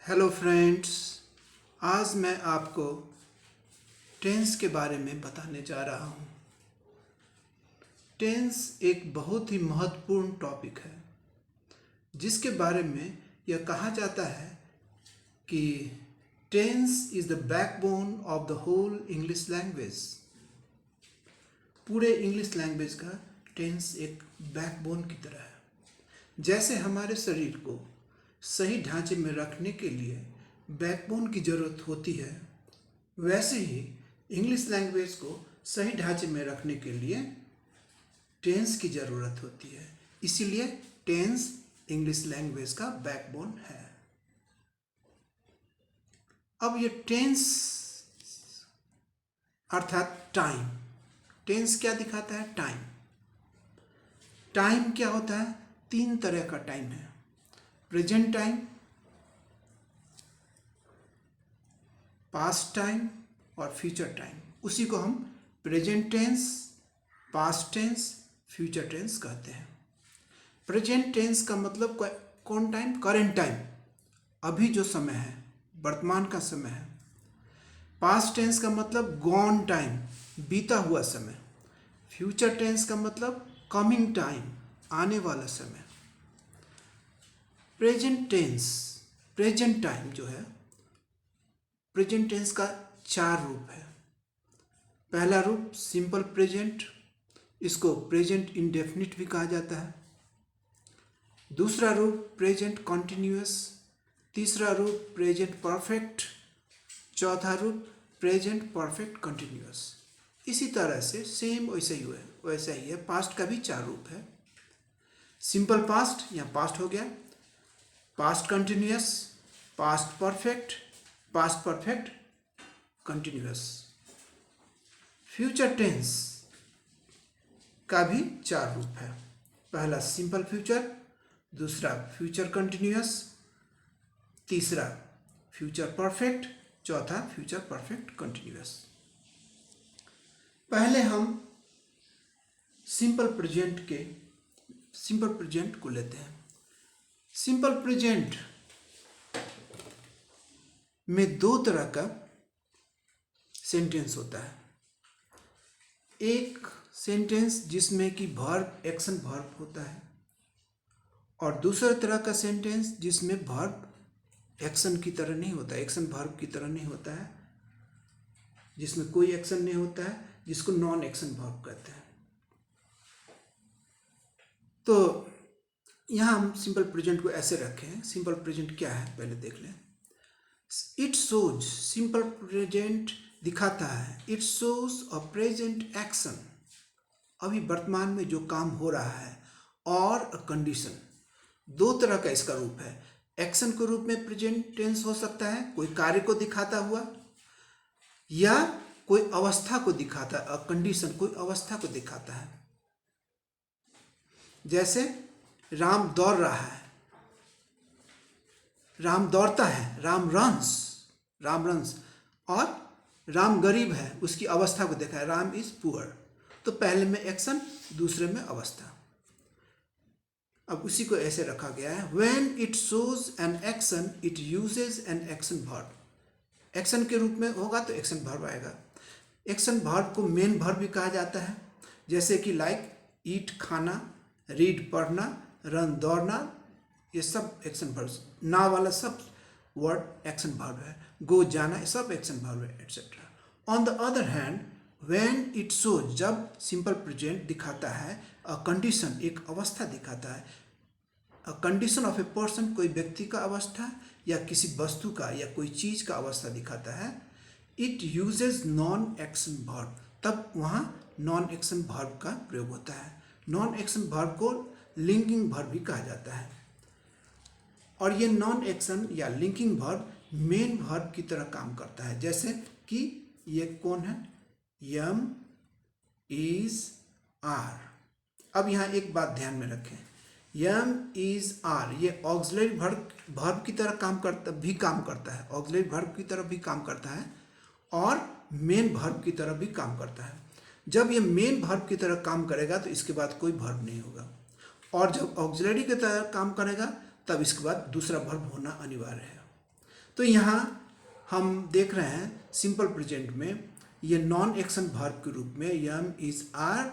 Hello friends. आज मैं आपको टेंस के बारे में बताने जा रहा हूँ। टेंस एक बहुत ही महत्वपूर्ण टॉपिक है जिसके बारे में यह कहा जाता है कि tense is the backbone of the whole English language. पूरे इंग्लिश लैंग्वेज का टेंस एक बैकबोन की तरह है। जैसे हमारे शरीर को सही ढांचे में रखने के लिए बैकबोन की ज़रूरत होती है, वैसे ही इंग्लिश लैंग्वेज को सही ढांचे में रखने के लिए टेंस की ज़रूरत होती है। इसीलिए टेंस इंग्लिश लैंग्वेज का बैकबोन है। अब ये टेंस अर्थात टाइम, टेंस क्या दिखाता है? टाइम। टाइम क्या होता है? 3 तरह का टाइम है। प्रेजेंट टाइम, पास्ट टाइम और फ्यूचर टाइम। उसी को हम present tense, past tense, future tense कहते हैं। प्रेजेंट टेंस का मतलब कौन टाइम? करेंट टाइम, अभी जो समय है, वर्तमान का समय है। पास्ट टेंस का मतलब गॉन टाइम, बीता हुआ समय। फ्यूचर टेंस का मतलब कमिंग टाइम, आने वाला समय। प्रेजेंट टेंस, प्रेजेंट टाइम जो है, प्रेजेंट टेंस का 4 रूप है। पहला रूप सिंपल प्रेजेंट, इसको प्रेजेंट इंडेफिनिट भी कहा जाता है। दूसरा रूप प्रेजेंट कॉन्टिन्यूअस, तीसरा रूप प्रेजेंट परफेक्ट, चौथा रूप प्रेजेंट परफेक्ट कंटिन्यूअस। इसी तरह से सेम वैसा ही है। पास्ट का भी 4 रूप है। सिंपल पास्ट या पास्ट हो गया, past continuous, past perfect, past perfect continuous. Future tense का भी 4 रूप है। पहला सिंपल फ्यूचर, दूसरा फ्यूचर कंटिन्यूअस, तीसरा फ्यूचर परफेक्ट, चौथा फ्यूचर परफेक्ट कंटिन्यूअस। पहले हम सिंपल प्रेजेंट को लेते हैं। सिंपल प्रेजेंट में 2 तरह का सेंटेंस होता है। एक सेंटेंस जिसमें कि वर्ब, एक्शन वर्ब होता है, और दूसरा तरह का सेंटेंस जिसमें वर्ब एक्शन की तरह नहीं होता है, एक्शन वर्ब की तरह नहीं होता है, जिसमें कोई एक्शन नहीं होता है, जिसको नॉन एक्शन वर्ब कहते हैं। तो यहाँ हम सिंपल प्रेजेंट को ऐसे रखें। सिंपल प्रेजेंट क्या है पहले देख लें। इट शोज, सिंपल प्रेजेंट दिखाता है, it shows a present action, अभी वर्तमान में जो काम हो रहा है, और अ कंडीशन। 2 तरह का इसका रूप है। एक्शन के रूप में प्रेजेंट टेंस हो सकता है, कोई कार्य को दिखाता हुआ, या कोई अवस्था को दिखाता है, अ कंडीशन, कोई अवस्था को दिखाता है। जैसे राम दौड़ रहा है, राम दौड़ता है, राम रन्स, और राम गरीब है, उसकी अवस्था को देखा है, राम इज पुअर। तो पहले में एक्शन, दूसरे में अवस्था। अब उसी को ऐसे रखा गया है, when it shows an action it uses an action verb. Action के रूप में होगा तो एक्शन वर्ब आएगा। एक्शन वर्ब को मेन वर्ब भी कहा जाता है, जैसे कि लाइक ईट खाना, रीड पढ़ना, रन दौड़ना, ये सब एक्शन वर्ब। ना वाला सब वर्ड एक्शन वर्ब है। गो जाना, ये सब एक्शन वर्ब है, etcetera. On the other hand when it shows, जब सिंपल प्रेजेंट दिखाता है अ कंडीशन, एक अवस्था दिखाता है, a condition of a person, कोई व्यक्ति का अवस्था या किसी वस्तु का या कोई चीज़ का अवस्था दिखाता है, it uses non action verb, तब वहाँ नॉन एक्शन वर्ब का प्रयोग होता है। नॉन एक्शन वर्ब को लिंकिंग वर्ब भी कहा जाता है, और ये नॉन एक्शन या लिंकिंग वर्ब मेन वर्ब की तरह काम करता है। जैसे कि ये कौन है? यम, इज, आर। अब यहाँ एक बात ध्यान में रखें, यम, इज, आर, ये ऑक्सिलरी वर्ब की तरह काम करता है, ऑक्सिलरी वर्ब की तरह भी काम करता है, और मेन वर्ब की तरह भी काम करता है। जब ये मेन वर्ब की तरह काम करेगा तो इसके बाद कोई वर्ब नहीं होगा, और जब ऑक्सिलरी की तरह काम करेगा तब इसके बाद दूसरा वर्ब होना अनिवार्य है। तो यहाँ हम देख रहे हैं सिंपल प्रेजेंट में ये नॉन एक्शन वर्ब के रूप में एम इज आर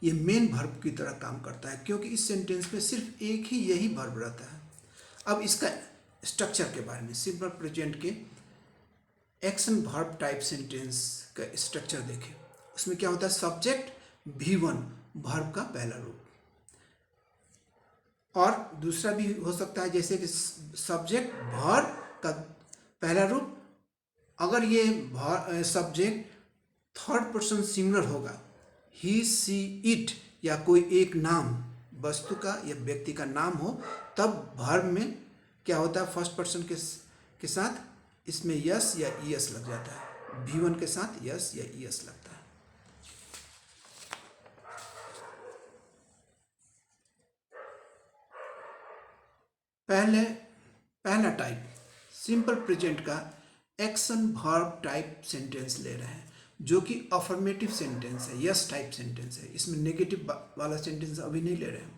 ये मेन वर्ब की तरह काम करता है, क्योंकि इस सेंटेंस में सिर्फ एक ही यही वर्ब रहता है। अब इसका स्ट्रक्चर के बारे में, सिंपल प्रेजेंट के एक्शन वर्ब टाइप सेंटेंस का स्ट्रक्चर देखें। उसमें क्या होता है, सब्जेक्ट V1 वर्ब का पहला रूप, और दूसरा भी हो सकता है जैसे कि सब्जेक्ट वर्ब का पहला रूप। अगर ये सब्जेक्ट थर्ड पर्सन सिंगुलर होगा, ही सी इट, या कोई एक नाम वस्तु का या व्यक्ति का नाम हो, तब वर्ब में क्या होता है, फर्स्ट पर्सन के साथ इसमें यस या ईएस लग जाता है। V1 के साथ यस या ईएस लगता है। पहला टाइप सिंपल प्रेजेंट का एक्शन वर्ब टाइप सेंटेंस ले रहे हैं, जो कि अफर्मेटिव सेंटेंस है, यस टाइप सेंटेंस है। इसमें नेगेटिव वाला सेंटेंस अभी नहीं ले रहे हैं।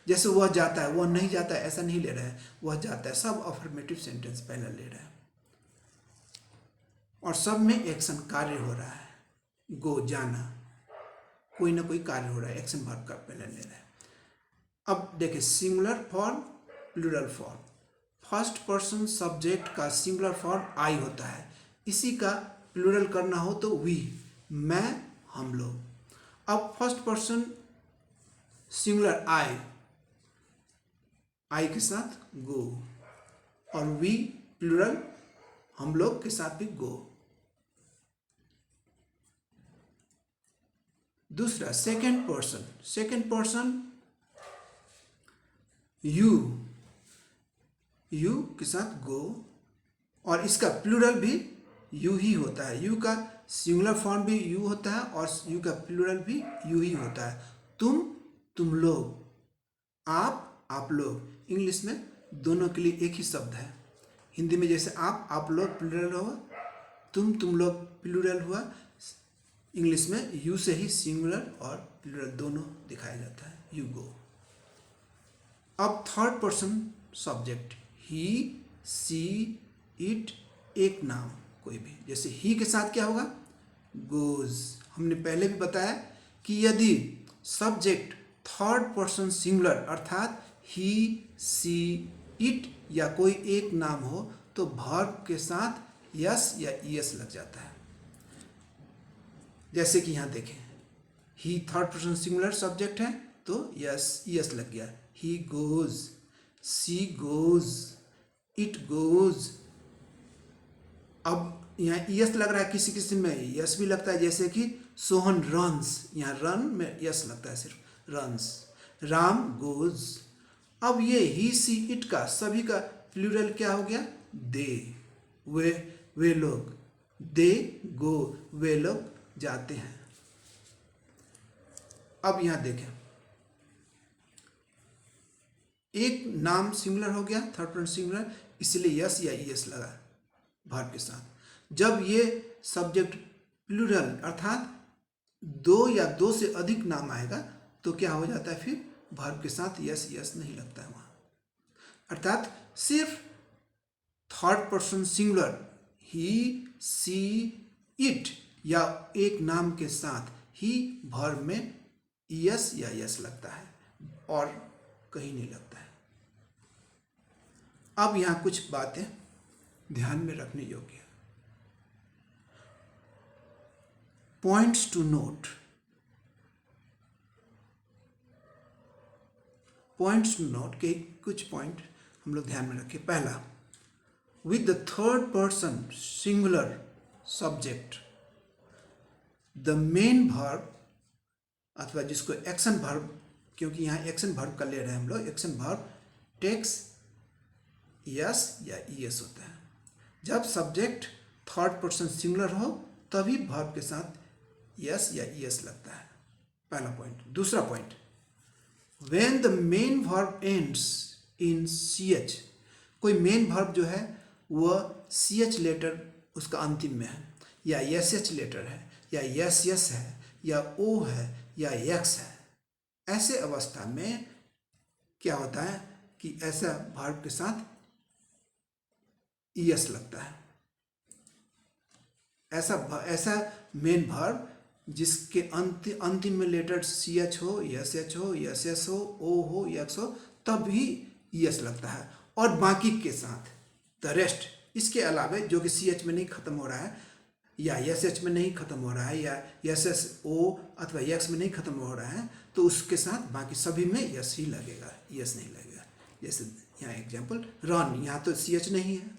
जैसे वह जाता है, वह नहीं जाता है, ऐसा नहीं ले रहा है, वह जाता है, सब अफर्मेटिव सेंटेंस पहला ले रहा है, और सब में एक्शन कार्य हो रहा है। गो जाना, कोई ना कोई कार्य हो रहा है, एक्शन वर्ब का पहले ले रहा है। अब देखिए singular form, plural form. First person subject का सिंगुलर फॉर्म आई होता है, इसी का प्लूरल करना हो तो वी, मैं, हम लोग। अब फर्स्ट पर्सन सिंगुलर आई के साथ गो, और वी प्लूरल हम लोग के साथ भी गो। दूसरा सेकेंड पर्सन यू के साथ गो, और इसका प्लूरल भी यू ही होता है। यू का सिंगुलर फॉर्म भी यू होता है, और यू का प्लूरल भी यू ही होता है। तुम लोग, आप लोग। इंग्लिश में दोनों के लिए एक ही शब्द है। हिंदी में जैसे आप लोग प्लूरल हुआ, तुम लोग प्लूरल हुआ। इंग्लिश में यू से ही सिंगुलर और प्लूरल दोनों दिखाया जाता है, यू गो। अब third person subject, he, she, it, एक नाम कोई भी, जैसे ही के साथ क्या होगा, गोज। हमने पहले भी बताया कि यदि सब्जेक्ट थर्ड पर्सन सिंगुलर अर्थात ही, सी, इट या कोई एक नाम हो, तो वर्ब के साथ यस या ईएस लग जाता है। जैसे कि यहाँ देखें, ही थर्ड पर्सन सिंगुलर सब्जेक्ट है तो यस ईएस लग गया। He goes, she goes, it goes. अब यहाँ ईएस लग रहा है, किसी किसी में यस भी लगता है, जैसे कि सोहन रन्स, यहाँ रन में यस लगता है सिर्फ, रन्स। राम गोज। अब ये ही, सी, इट का सभी का प्लूरल क्या हो गया, दे, वे लोग। दे गो, वे लोग जाते हैं। अब यहां देखें, एक नाम सिंगुलर हो गया, थर्ड पर्सन सिंगुलर, इसलिए यस या ईएस लगा वर्ब के साथ। जब ये सब्जेक्ट प्लूरल अर्थात दो या दो से अधिक नाम आएगा तो क्या हो जाता है, फिर वर्ब के साथ यस नहीं लगता है वहां। अर्थात सिर्फ third person singular he, she, it या एक नाम के साथ ही वर्ब में यस या यस लगता है, और कहीं नहीं लगता है। अब यहां कुछ बातें ध्यान में रखने योग्य। Points to note. Points to note के कुछ पॉइंट हम लोग ध्यान में रखें। पहला, with the third person singular subject the main verb, अथवा जिसको एक्शन वर्ब, क्योंकि यहाँ एक्शन वर्ब का ले रहे हैं हम लोग, एक्शन वर्ब टेक्स यस या ईएस होता है। जब सब्जेक्ट थर्ड पर्सन सिंगुलर हो तभी वर्ब के साथ यस या ईएस लगता है, पहला पॉइंट। दूसरा point, when the main verb ends in CH, कोई मेन वर्ब जो है वह CH लेटर उसका अंतिम में है, या SH लेटर है, या SS है, या O है, या X है, ऐसे अवस्था में क्या होता है कि ऐसा वर्ब के साथ ईएस लगता है। ऐसा मेन वर्ब जिसके अंतिम में लेटर सी एच हो, एस एच हो, एस एस हो, एक्स हो, तब भी ईएस लगता है। और बाकी के साथ द रेस्ट, इसके अलावा जो कि सी एच में नहीं खत्म हो रहा है, या एस एच में नहीं खत्म हो रहा है, या एस एस ओ अथवा एक्स में नहीं खत्म हो रहा है, तो उसके साथ बाकी सभी में यस ही लगेगा, यस नहीं लगेगा। जैसे यहाँ एग्जाम्पल रन, यहाँ तो सी एच नहीं है,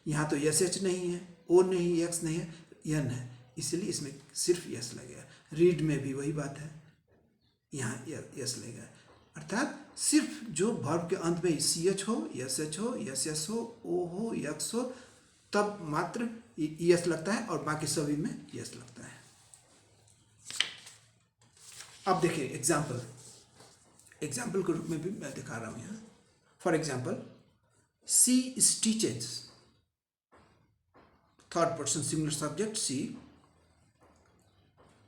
यहाँ तो एस एच नहीं है, ओ नहीं, एक्स नहीं है, एन है, इसलिए इसमें सिर्फ यस लगेगा। रीड में भी वही बात है, यहाँ यस लगेगा। अर्थात सिर्फ जो वर्ब के अंत में सी एच हो, एस एच हो, एस एस हो, एक्स हो, तब मात्र यस लगता है और बाकी सभी में यस लगता है। अब देखिए एग्जाम्पल के रूप में भी मैं दिखा रहा हूँ यहाँ। For example, she stitches, third person singular subject she,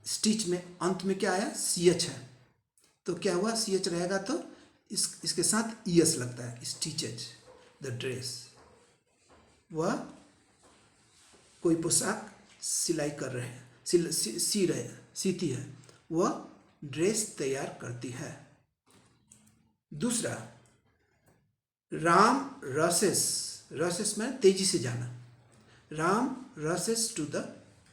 stitch में अंत में क्या आया, सी एच है, तो क्या हुआ, सी एच रहेगा तो इसके साथ ईएस लगता है। स्टिचेज द ड्रेस, वह कोई पोशाक सिलाई कर रहे हैं, सीती है, वह ड्रेस तैयार करती है। दूसरा, राम रसेस में तेजी से जाना, Ram rushes to the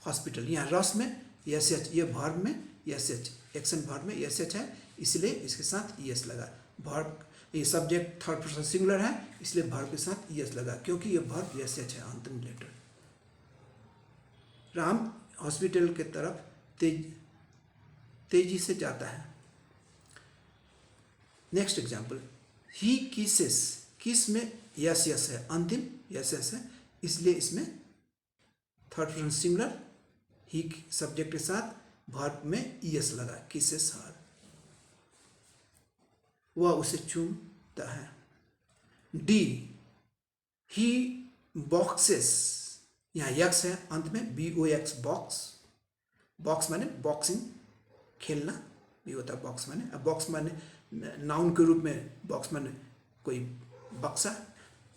hospital, यहाँ रस में एस एच, ये वर्ब में एस एच, एक्शन वर्ब में एस एच है, इसलिए इसके साथ ईएस लगा। वर्ब, ये सब्जेक्ट थर्ड पर्सन सिंगुलर है, इसलिए वर्ब के साथ ईएस लगा, क्योंकि ये वर्ब एस एच है अंतिम लेटर। राम हॉस्पिटल के तरफ तेजी से जाता है। नेक्स्ट एग्जाम्पल, ही किसेस, किस में यस है, अंतिम यस है, इसलिए इसमें थर्ड पर्सन सिंगुलर ही सब्जेक्ट के साथ वर्ब में ईएस लगा, किसेस हर, वह उसे चूमता है। डी, ही बॉक्सेस, यहाँ यक्स है अंत में, BOX बॉक्स माने बॉक्सिंग, खेलना भी होता है बॉक्स माने। अब बॉक्स माने नाउन के रूप में बॉक्स माने कोई बक्सा,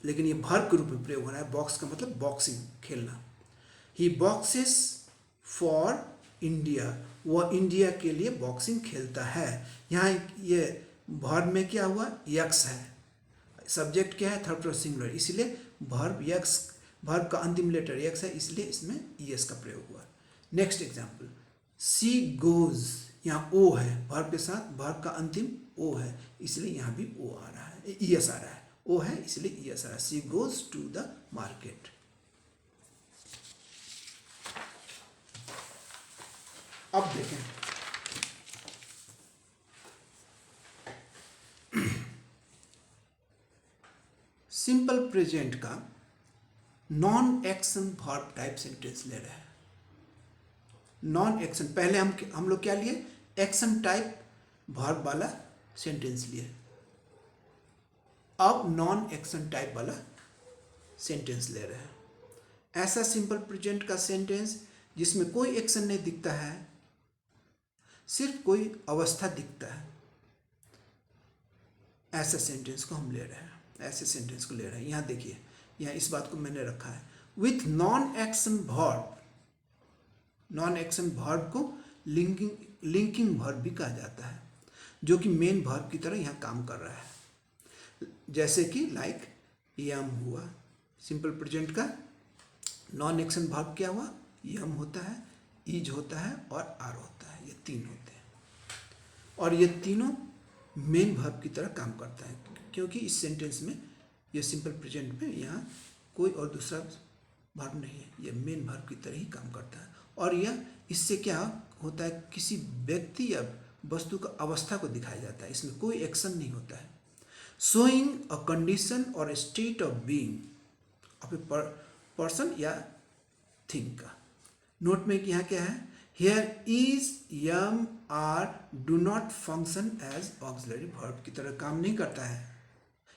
लेकिन ये वर्ब के रूप में प्रयोग हो रहा है। बॉक्स का मतलब बॉक्सिंग, खेलना। ही बॉक्सेस फॉर इंडिया, वह इंडिया के लिए बॉक्सिंग खेलता है। यहाँ ये वर्ब में क्या हुआ, यक्स है, सब्जेक्ट क्या है, थर्ड पर्सन सिंगुलर, इसलिए वर्ब का अंतिम लेटर एक्स है, इसलिए इसमें ईएस का प्रयोग हुआ। नेक्स्ट एग्जाम्पल, सी गोज, यहाँ ओ है, वर्ब के साथ वर्ब का अंतिम ओ है, इसलिए यहाँ भी ओ आ रहा है, ईएस आ रहा है, ओ है इसलिए ईएस आ रहा है। She goes to the market. अब देखें, सिंपल प्रेजेंट का non action verb type sentence ले रहे हैं। नॉन एक्शन, पहले हम लोग क्या लिए, एक्शन टाइप वर्ब वाला सेंटेंस लिए, अब नॉन एक्शन टाइप वाला सेंटेंस ले रहे हैं। ऐसा सिंपल प्रेजेंट का सेंटेंस जिसमें कोई एक्शन नहीं दिखता है, सिर्फ कोई अवस्था दिखता है, ऐसा सेंटेंस को हम ले रहे हैं, ऐसे सेंटेंस को ले रहे हैं। यहाँ देखिए, यहाँ इस बात को मैंने रखा है, with non action verb. Non action verb को लिंकिंग वर्ब भी कहा जाता है, जो कि मेन वर्ब की तरह यहाँ काम कर रहा है। जैसे कि लाइक यम हुआ, सिंपल प्रेजेंट का नॉन एक्शन वर्ब क्या हुआ, यम होता है, इज होता है और आर होता है, ये तीन होते हैं, और ये तीनों मेन वर्ब की तरह काम करता है, क्योंकि इस सेंटेंस में, ये सिंपल प्रेजेंट में यहाँ कोई और दूसरा वर्ब नहीं है, ये मेन वर्ब की तरह ही काम करता है। और यह इससे क्या होता है, किसी व्यक्ति या वस्तु का अवस्था को दिखाया जाता है, इसमें कोई एक्शन नहीं होता है। शोइंग अ कंडीशन और state of being of a person या थिंग का। नोट में यहाँ क्या है, here is, am, are do not function as auxiliary verb की तरह काम नहीं करता है,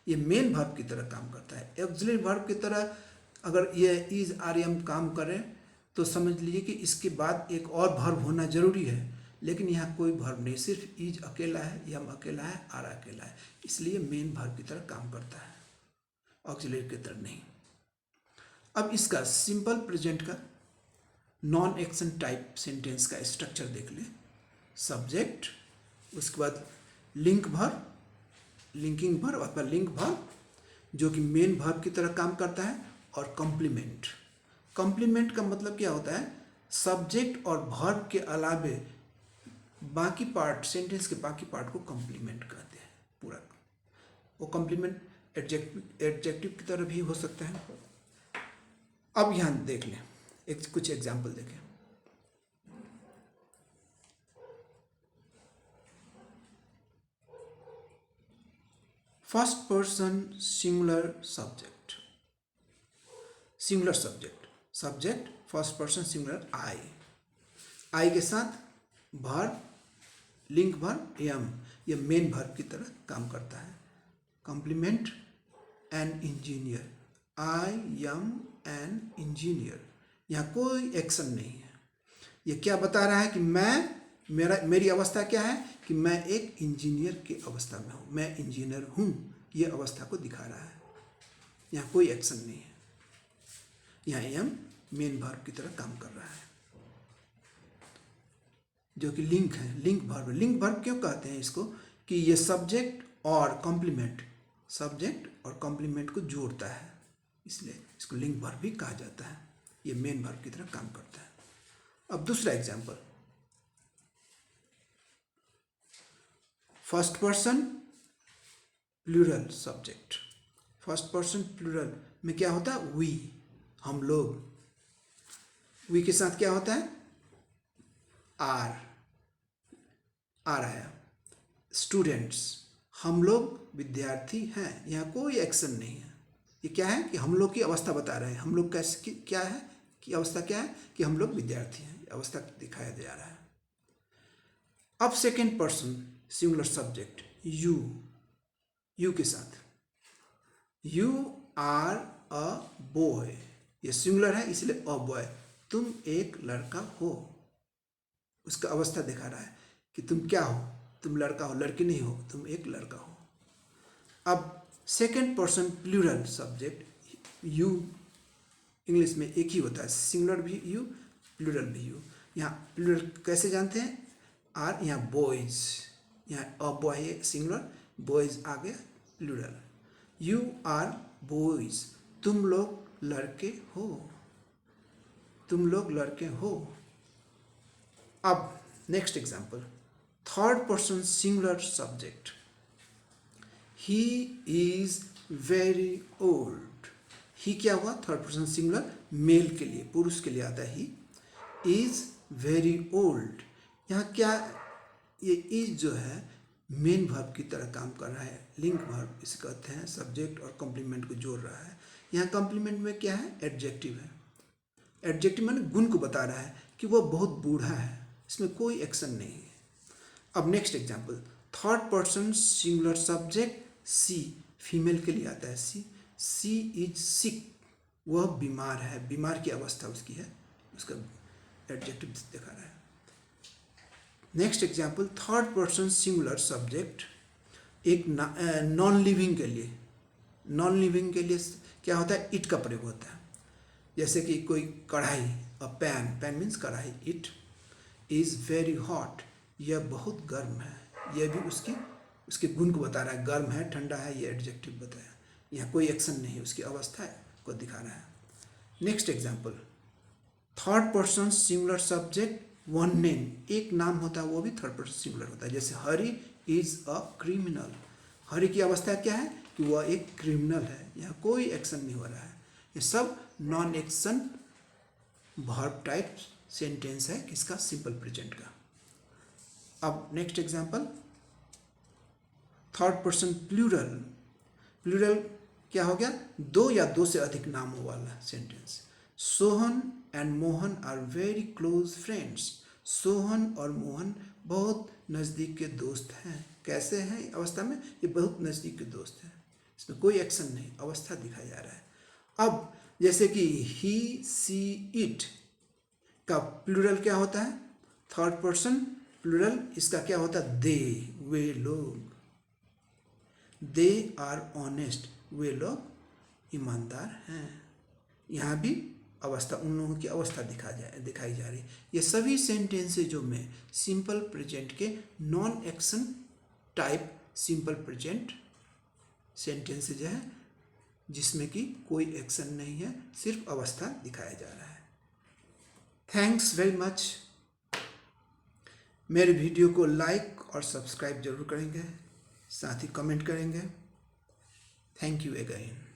ये मेन वर्ब की तरह काम करता है। ऑक्सिलरी वर्ब की तरह अगर ये इज, आर, यम काम करें तो समझ लीजिए कि इसके बाद एक और वर्ब होना जरूरी है, लेकिन यहाँ कोई वर्ब नहीं, सिर्फ इज अकेला है, यम अकेला है, आर अकेला है, इसलिए मेन वर्ब की तरह काम करता है, ऑक्सिलरी की तरह नहीं। अब इसका सिंपल प्रेजेंट का नॉन एक्शन टाइप सेंटेंस का स्ट्रक्चर देख ले। सब्जेक्ट, उसके बाद लिंक वर्ब, लिंकिंग वर्ब अथवा लिंक वर्ब जो कि मेन वर्ब की तरह काम करता है, और कॉम्प्लीमेंट। कॉम्प्लीमेंट का मतलब क्या होता है, सब्जेक्ट और वर्ब के अलावे बाकी पार्ट, सेंटेंस के बाकी पार्ट को कॉम्प्लीमेंट कहते हैं पूरा। वो कॉम्प्लीमेंट एडजेक्टिव की तरह भी हो सकता है। अब यहाँ देख लें, कुछ एग्जाम्पल देखें। First person singular subject, singular subject, subject first person singular I, I के साथ वर्ब, लिंक वर्ब एम, ये मेन वर्ब की तरह काम करता है। Complement an engineer, I am an engineer, यहाँ कोई एक्शन नहीं है। ये क्या बता रहा है कि मेरी अवस्था क्या है कि मैं एक इंजीनियर की अवस्था में हूँ, मैं इंजीनियर हूँ, ये अवस्था को दिखा रहा है। यहाँ कोई एक्शन नहीं है, यहाँ एम मेन वर्ब की तरह काम कर रहा है जो कि लिंक है, लिंक वर्ब। लिंक वर्ब क्यों कहते हैं इसको, कि ये सब्जेक्ट और कॉम्प्लीमेंट, सब्जेक्ट और कॉम्प्लीमेंट को जोड़ता है, इसलिए इसको लिंक वर्ब भी कहा जाता है। ये मेन वर्ब की तरह काम करता है। अब दूसरा example, first person plural subject. First person plural में क्या होता है, वी, हम लोग। वी के साथ क्या होता है, आर, आर आया। स्टूडेंट्स, हम लोग विद्यार्थी हैं, यहाँ कोई एक्शन नहीं है। ये क्या है कि हम लोग की अवस्था बता रहे हैं, हम लोग कैसे, क्या है कि अवस्था क्या है कि हम लोग विद्यार्थी हैं, अवस्था दिखाया जा रहा है। अब second person singular subject you, you के साथ, यू आर अ बॉय, ये सिंगुलर है इसलिए अ बॉय, तुम एक लड़का हो, उसका अवस्था दिखा रहा है कि तुम क्या हो, तुम लड़का हो, लड़की नहीं हो, तुम एक लड़का हो। अब second person plural subject you, English में एक ही होता है, सिंगुलर भी यू, प्लूरल भी यू। यहाँ प्लूरल कैसे जानते हैं, आर, यहाँ बॉयज, यहाँ अ बॉय सिंगुलर, बॉयज आ गया प्लूरल। यू आर बॉयज, तुम लोग लड़के हो, तुम लोग लड़के हो। अब next example, third person singular subject, he is very old. He क्या हुआ, थर्ड पर्सन सिंगुलर, मेल के लिए, पुरुष के लिए आता है। ही इज वेरी ओल्ड, यहाँ क्या, ये इज जो है मेन वर्ब की तरह काम कर रहा है, लिंक वर्ब इसे कहते हैं, सब्जेक्ट और कॉम्प्लीमेंट को जोड़ रहा है। यहाँ कॉम्प्लीमेंट में क्या है, एडजेक्टिव है। एडजेक्टिव माने गुण को बता रहा है कि वो बहुत बूढ़ा है, इसमें कोई एक्शन नहीं है। अब next example, third person singular subject she, female के लिए आता है। सी इज सिक, वह बीमार है, बीमार की अवस्था उसकी है, उसका एडजेक्टिव दिखा रहा है। Next example, third person singular subject एक नॉन लिविंग के लिए, नॉन लिविंग के लिए क्या होता है, इट का प्रयोग होता है। जैसे कि कोई कढ़ाई, अ पैन, पैन मीन्स कढ़ाई, इट इज़ वेरी हॉट, यह बहुत गर्म है, यह भी उसके गुण को बता रहा है, गर्म है, ठंडा है, ये एडजेक्टिव बताया। यहाँ कोई एक्शन नहीं, उसकी अवस्था को दिखा रहा है। Next example, third person singular subject one name, एक नाम होता है, वो भी थर्ड पर्सन सिंगुलर होता है। जैसे हरी इज अ क्रिमिनल, हरी की अवस्था क्या है कि वह एक क्रिमिनल है, यहाँ कोई एक्शन नहीं हो रहा है। ये सब non action verb type sentence है किसका, सिंपल प्रेजेंट का। अब next example, third person plural, plural क्या हो गया, दो या दो से अधिक नामों वाला sentence. Sohan and Mohan are very close friends, Sohan और मोहन बहुत नज़दीक के दोस्त हैं। कैसे हैं अवस्था में, ये बहुत नज़दीक के दोस्त हैं, इसमें कोई एक्शन नहीं, अवस्था दिखाया जा रहा है। अब जैसे कि ही सी इट का प्लूरल क्या होता है, थर्ड पर्सन प्लूरल, इसका क्या होता है, दे, वे लोग, दे आर ऑनेस्ट, वे लोग ईमानदार हैं। यहाँ भी अवस्था, उन लोगों की अवस्था दिखाई जा रही है। ये सभी सेंटेंसेस जो मैं सिंपल प्रेजेंट के non action type simple present sentences है, जिसमें कि कोई एक्शन नहीं है, सिर्फ अवस्था दिखाया जा रहा है। Thanks very much. मेरे वीडियो को लाइक और सब्सक्राइब जरूर करेंगे, साथ ही कमेंट करेंगे। Thank you again.